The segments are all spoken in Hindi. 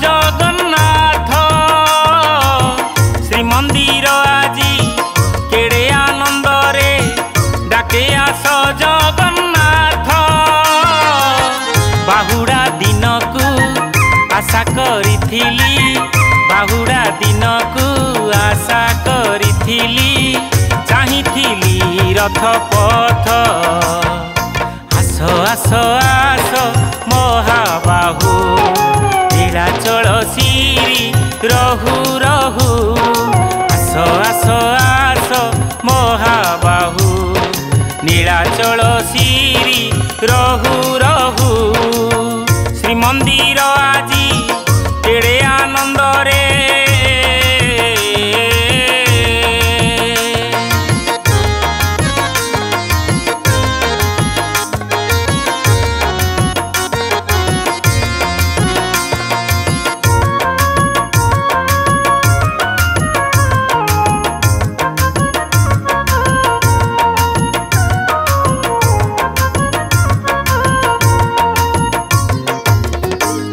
जगन्नाथ श्रीमंदिर आजी केड़े आनंद रे डाके आस जगन्नाथ बाहुड़ा दिन को आशा करिथिली बाहुड़ा दिन को आशा करिथिली चाहिथिली रथ पथ आस आस आस महाबाहु नीलाचल श्री रहु रहु आस आस आस महाबाहु नीलाचल श्री रहु रहु श्रीमंदिर आजी केड़े आनंद रे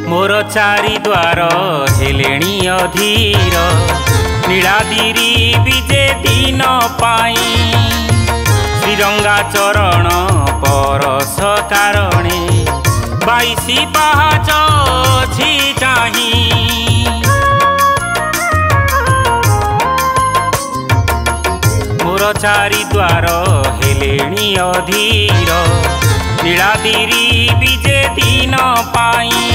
मोर चारि द्वार हेलेणी अधीर नीलादिरी विजे दिन पाई श्रीरंगा चरण परस कारणे 22 पाहाच छी चाही मोर चारि द्वार हेलेणी अधीर नीलादिरी विजे दिन पाई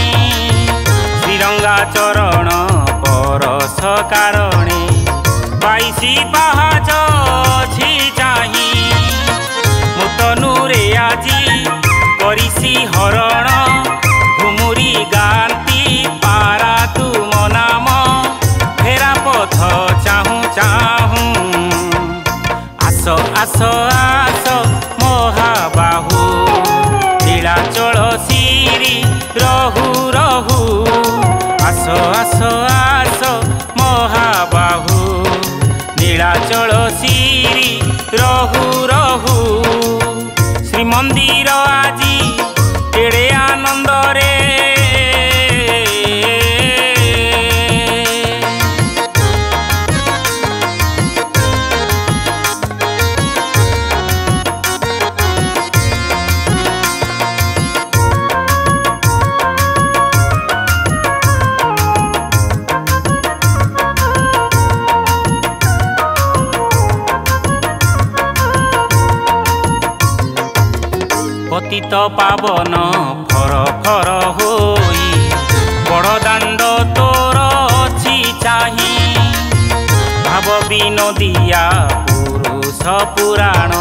श्रीरंगा चरण परस कारणे 22 पाहाच छी चाही मुतनुरे आजी करिसी हरण घुमुरी गांती पारा तुम नाम फेरा पथ चाहू चाहू आस आस आस महाबाहु नीलाचल श्री रहु रहु आस आस आस महाबाहु नीलाचल श्री रहु रहु श्रीमंदिर आजी केड़े आनंद रे पतित पावन फर फर होई बड़दाण्ड तोर अछि चाही भाव विनोदिया पुरुष पुराण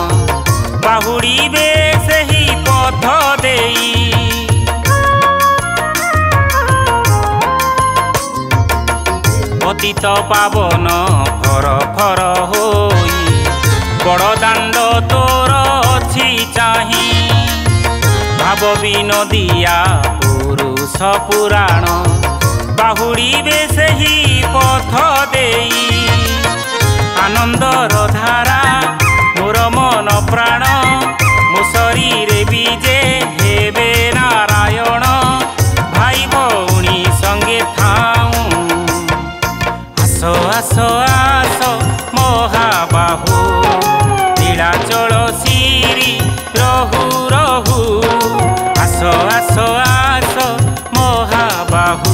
बाहुड़ी बे सही पथ देई पतित पावन फर फर होई बड़दाण्ड तोर अछि चाही भाव विनोदिया पुरुष पुराण बाहुड़ी बे सही पथ देई आनंदर धारा मोर मन प्राण मो शरीर बीजे हेबे नारायण भाई भौणी संगे थाऊ आस आस आस महाबाहु नीलाचल श्री रहु रहु आस आस आस महाबाहु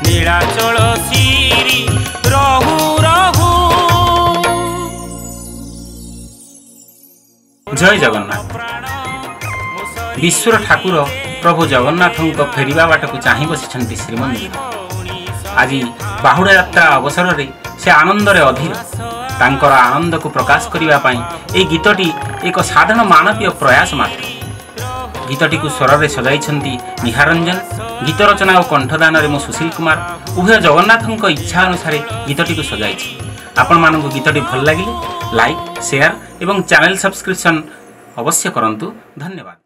नीलाचल श्री रहु रहु। जय जगन्नाथ। विश्वर ठाकुर प्रभु जगन्नाथ फेरिबा बाट को चाहि बसिछन्ति श्रीमंदिर। आज बाहुड़ा यात्रा अवसर में से आनंद रे अधीर तांकर आनंद को प्रकाश करने ए गीतटी एक साधारण मानवीय प्रयास मात्र। गीतटी को स्वर में सजाई निहारंजन, गीत रचना और कंठदान मो सुशील कुमार उभय जगन्नाथ इच्छा अनुसार गीतटी को सजाई। आपण मानक गीतटी भल लगे लाइक शेयर एवं चैनल सब्सक्रिप्शन अवश्य करंतु। धन्यवाद।